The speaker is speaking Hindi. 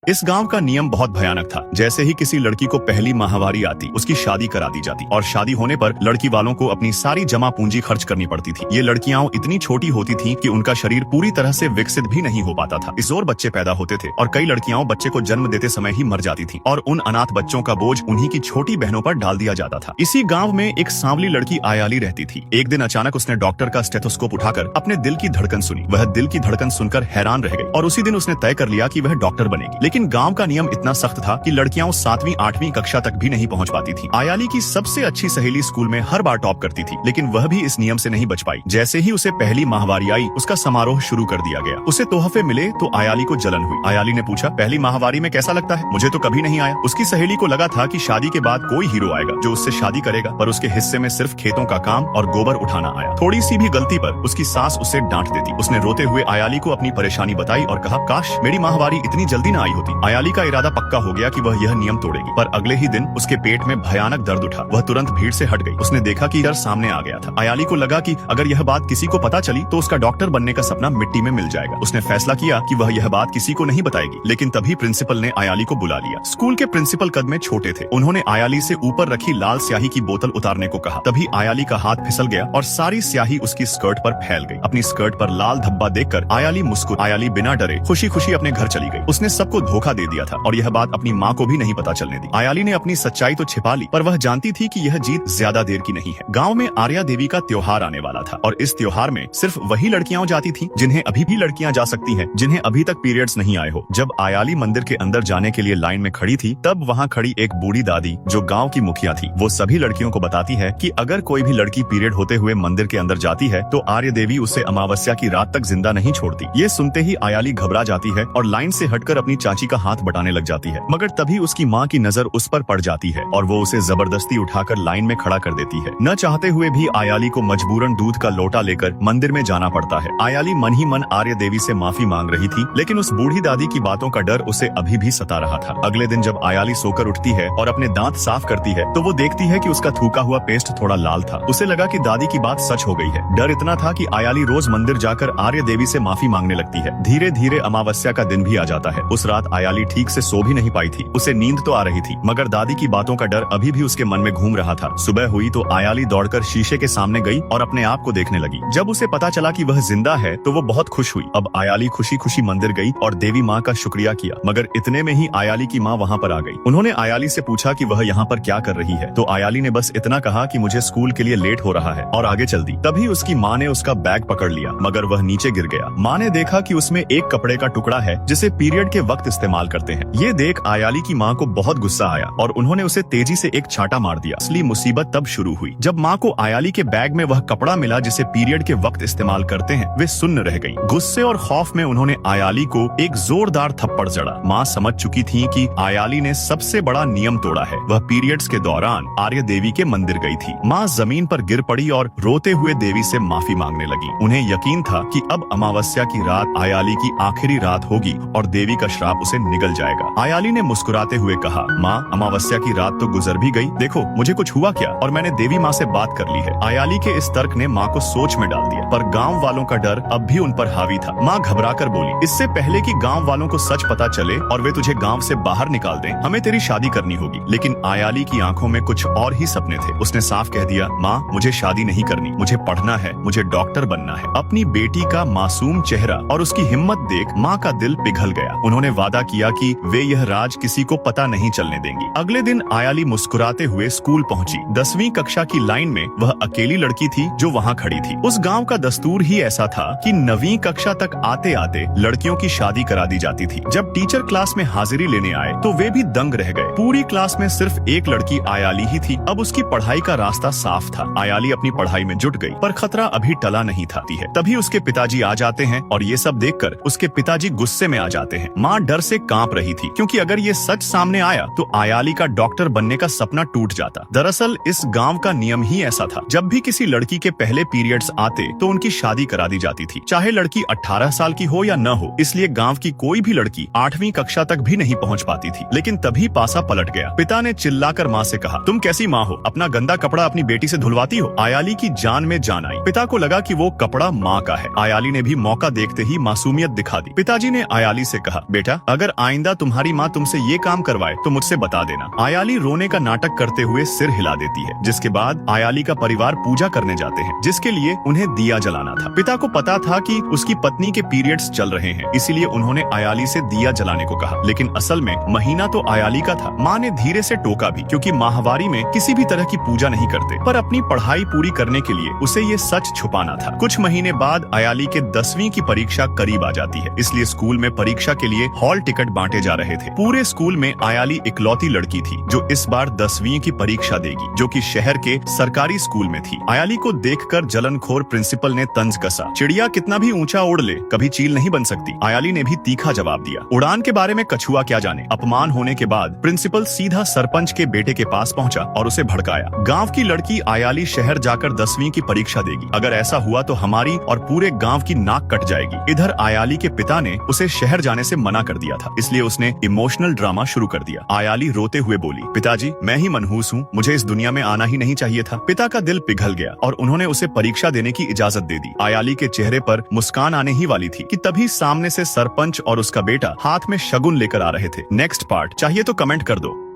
इस गांव का नियम बहुत भयानक था। जैसे ही किसी लड़की को पहली माहवारी आती, उसकी शादी करा दी जाती और शादी होने पर लड़की वालों को अपनी सारी जमा पूंजी खर्च करनी पड़ती थी। ये लड़कियां इतनी छोटी होती थीं कि उनका शरीर पूरी तरह से विकसित भी नहीं हो पाता था। इस ओर बच्चे पैदा होते थे और कई लड़कियां बच्चे को जन्म देते समय ही मर जाती थीं और उन अनाथ बच्चों का बोझ उन्हीं की छोटी बहनों पर डाल दिया जाता था। इसी गाँव में एक सांवली लड़की आयाली रहती थी। एक दिन अचानक उसने डॉक्टर का स्टेथोस्कोप उठाकर अपने दिल की धड़कन सुनी। वह दिल की धड़कन सुनकर हैरान रह गई और उसी दिन उसने तय कर लिया कि वह डॉक्टर बनेगी। लेकिन गाँव का नियम इतना सख्त था कि लड़कियां 7वीं 8वीं कक्षा तक भी नहीं पहुंच पाती थी। आयाली की सबसे अच्छी सहेली स्कूल में हर बार टॉप करती थी, लेकिन वह भी इस नियम से नहीं बच पाई। जैसे ही उसे पहली माहवारी आई, उसका समारोह शुरू कर दिया गया। उसे तोहफे मिले तो आयाली को जलन हुई। आयाली ने पूछा, पहली माहवारी में कैसा लगता है? मुझे तो कभी नहीं आया। उसकी सहेली को लगा था कि शादी के बाद कोई हीरो आएगा जो उससे शादी करेगा, पर उसके हिस्से में सिर्फ खेतों का काम और गोबर उठाना आया। थोड़ी सी भी गलती पर उसकी सास उसे डांट देती। उसने रोते हुए आयाली को अपनी परेशानी बताई और कहा, काश मेरी माहवारी इतनी जल्दी न आई होती। आयाली का इरादा पक्का हो गया कि वह यह नियम तोड़ेगी, पर अगले ही दिन उसके पेट में भयानक दर्द उठा। वह तुरंत भीड़ से हट गई। उसने देखा कि डर सामने आ गया था। आयाली को लगा कि अगर यह बात किसी को पता चली तो उसका डॉक्टर बनने का सपना मिट्टी में मिल जाएगा। उसने फैसला किया कि वह यह बात किसी को नहीं बताएगी। लेकिन तभी प्रिंसिपल ने आयाली को बुला लिया। स्कूल के प्रिंसिपल कद में छोटे थे। उन्होंने आयाली से ऊपर रखी लाल स्याही की बोतल उतारने को कहा। तभी आयाली का हाथ फिसल गया और सारी स्याही उसकी स्कर्ट पर फैल गई। अपनी स्कर्ट पर लाल धब्बा देखकर आयाली बिना डरे खुशी खुशी अपने घर चली गई। उसने सबको धोखा दे दिया था और यह बात अपनी माँ को भी नहीं पता चलने दी। आयाली ने अपनी सच्चाई तो छिपा ली, पर वह जानती थी कि यह जीत ज्यादा देर की नहीं है। गांव में आर्या देवी का त्योहार आने वाला था और इस त्योहार में सिर्फ वही लड़कियां जाती थीं जिन्हें अभी भी लड़कियां जा सकती हैं, जिन्हें अभी तक पीरियड्स नहीं आए हो। जब आयाली मंदिर के अंदर जाने के लिए लाइन में खड़ी थी, तब वहाँ खड़ी एक बूढ़ी दादी जो गाँव की मुखिया थी, वो सभी लड़कियों को बताती है कि अगर कोई भी लड़की पीरियड होते हुए मंदिर के अंदर जाती है तो आर्य देवी उसे अमावस्या की रात तक जिंदा नहीं छोड़ती। ये सुनते ही आयाली घबरा जाती है और लाइन से हटकर अपनी चाची का हाथ बटाने लग जाती है, मगर तभी उसकी माँ की नजर उस पर पड़ जाती है और वो उसे जबरदस्ती उठाकर लाइन में खड़ा कर देती है। न चाहते हुए भी आयाली को मजबूरन दूध का लोटा लेकर मंदिर में जाना पड़ता है। आयाली मन ही मन आर्य देवी से माफी मांग रही थी, लेकिन उस बूढ़ी दादी की बातों का डर उसे अभी भी सता रहा था। अगले दिन जब आयाली सोकर उठती है और अपने दांत साफ करती है तो वो देखती है कि उसका थूका हुआ पेस्ट थोड़ा लाल था। उसे लगा कि दादी की बात सच हो गई है। डर इतना था कि आयाली रोज मंदिर जाकर आर्य देवी से माफी मांगने लगती है। धीरे धीरे अमावस्या का दिन भी आ जाता है। उस रात आयाली ठीक से सो भी नहीं पाई थी। उसे नींद तो आ रही थी, मगर दादी की बातों का डर अभी भी उसके मन में घूम रहा था। सुबह हुई तो आयाली दौड़कर शीशे के सामने गई और अपने आप को देखने लगी। जब उसे पता चला कि वह जिंदा है तो वो बहुत खुश हुई। अब आयाली खुशी खुशी मंदिर गई और देवी माँ का शुक्रिया किया, मगर इतने में ही आयाली की माँ वहाँ पर आ गई। उन्होंने आयाली से पूछा कि वह यहाँ पर क्या कर रही है, तो आयाली ने बस इतना कहा कि मुझे स्कूल के लिए लेट हो रहा है और आगे चल दी। तभी उसकी माँ ने उसका बैग पकड़ लिया, मगर वह नीचे गिर गया। माँ ने देखा कि उसमें एक कपड़े का टुकड़ा है जिसे पीरियड के वक्त इस्तेमाल करते हैं। ये देख आयाली की माँ को बहुत गुस्सा आया और उन्होंने उसे तेजी से एक छांटा मार दिया। असली मुसीबत तब शुरू हुई जब माँ को आयाली के बैग में वह कपड़ा मिला जिसे पीरियड के वक्त इस्तेमाल करते हैं। वे सुन्न रह गई। गुस्से और खौफ में उन्होंने आयाली को एक जोरदार थप्पड़ जड़ा। माँ समझ चुकी थी कि आयाली ने सबसे बड़ा नियम तोड़ा है। वह पीरियड्स के दौरान आर्य देवी के मंदिर गई थी। माँ जमीन पर गिर पड़ी और रोते हुए देवी से माफी मांगने लगी। उन्हें यकीन था कि अब अमावस्या की रात आयाली की आखिरी रात होगी और देवी का श्राप उसे निगल जाएगा। आयाली ने मुस्कुराते हुए कहा, माँ अमावस्या की रात तो गुजर भी गई, देखो मुझे कुछ हुआ क्या, और मैंने देवी माँ से बात कर ली है। आयाली के इस तर्क ने माँ को सोच में डाल दिया, पर गांव वालों का डर अब भी उन पर हावी था। माँ घबराकर बोली, इससे पहले कि गांव वालों को सच पता चले और वे तुझे गांव से बाहर निकाल दें, हमें तेरी शादी करनी होगी। लेकिन आयाली की आंखों में कुछ और ही सपने थे। उसने साफ कह दिया, माँ मुझे शादी नहीं करनी, मुझे पढ़ना है, मुझे डॉक्टर बनना है। अपनी बेटी का मासूम चेहरा और उसकी हिम्मत देख माँ का दिल पिघल गया। उन्होंने वादा किया कि वे यह राज किसी को पता नहीं चलने देंगी। अगले दिन आयाली मुस्कुराते हुए स्कूल पहुंची। 10वीं कक्षा की लाइन में वह अकेली लड़की थी जो वहाँ खड़ी थी। उस गांव का दस्तूर ही ऐसा था कि 9वीं कक्षा तक आते आते लड़कियों की शादी करा दी जाती थी। जब टीचर क्लास में हाजिरी लेने आए तो वे भी दंग रह गए। पूरी क्लास में सिर्फ एक लड़की आयाली ही थी। अब उसकी पढ़ाई का रास्ता साफ था। आयाली अपनी पढ़ाई में जुट गई, पर खतरा अभी टला नहीं था। तभी उसके पिताजी आ जाते हैं और ये सब देखकर उसके पिताजी गुस्से में आ जाते हैं। माँ डर से कांप रही थी, क्योंकि अगर ये सच सामने आया तो आयाली का डॉक्टर बनने का सपना टूट जाता। दरअसल इस गांव का नियम ही ऐसा था, जब भी किसी लड़की के पहले पीरियड्स आते तो उनकी शादी करा दी जाती थी, चाहे लड़की 18 साल की हो या न हो। इसलिए गांव की कोई भी लड़की 8वीं कक्षा तक भी नहीं पहुंच पाती थी। लेकिन तभी पासा पलट गया। पिता ने चिल्लाकर माँ से कहा, तुम कैसी माँ हो, अपना गंदा कपड़ा अपनी बेटी से धुलवाती हो। आयाली की जान में जान आई। पिता को लगा कि वो कपड़ा माँ का है। आयाली ने भी मौका देखते ही मासूमियत दिखा दी। पिताजी ने आयाली से कहा, बेटा अगर आइंदा तुम्हारी माँ तुमसे ये काम करवाए तो मुझसे बता देना। आयाली रोने का नाटक करते हुए सिर हिला देती है, जिसके बाद आयाली का परिवार पूजा करने जाते हैं, जिसके लिए उन्हें दिया जलाना था। पिता को पता था कि उसकी पत्नी के पीरियड्स चल रहे हैं, इसीलिए उन्होंने आयाली से दिया जलाने को कहा, लेकिन असल में महीना तो आयाली का था। माँ ने धीरे से टोका भी, क्योंकि माहवारी में किसी भी तरह की पूजा नहीं करते, पर अपनी पढ़ाई पूरी करने के लिए उसे ये सच छुपाना था। कुछ महीने बाद आयाली के 10वीं की परीक्षा करीब आ जाती है, इसलिए स्कूल में परीक्षा के लिए हॉल टिकट बांटे जा रहे थे। पूरे स्कूल में आयाली इकलौती लड़की थी जो इस बार 10वीं की परीक्षा देगी, जो कि शहर के सरकारी स्कूल में थी। आयाली को देखकर जलनखोर प्रिंसिपल ने तंज कसा, चिड़िया कितना भी ऊंचा उड़ ले कभी चील नहीं बन सकती। आयाली ने भी तीखा जवाब दिया, उड़ान के बारे में कछुआ क्या जाने। अपमान होने के बाद प्रिंसिपल सीधा सरपंच के बेटे के पास पहुंचा और उसे भड़काया। गांव की लड़की आयाली शहर जाकर 10वीं की परीक्षा देगी, अगर ऐसा हुआ तो हमारी और पूरे गांव की नाक कट जाएगी। इधर आयाली के पिता ने उसे शहर जाने से मना कर दिया था, इसलिए उसने इमोशनल ड्रामा शुरू कर दिया। आयाली रोते हुए बोली, पिताजी मैं ही मनहूस हूँ, मुझे इस दुनिया में आना ही नहीं चाहिए था। पिता का दिल पिघल गया और उन्होंने उसे परीक्षा देने की इजाजत दे दी। आयाली के चेहरे पर मुस्कान आने ही वाली थी कि तभी सामने से सरपंच और उसका बेटा हाथ में शगुन लेकर आ रहे थे। नेक्स्ट पार्ट चाहिए तो कमेंट कर दो।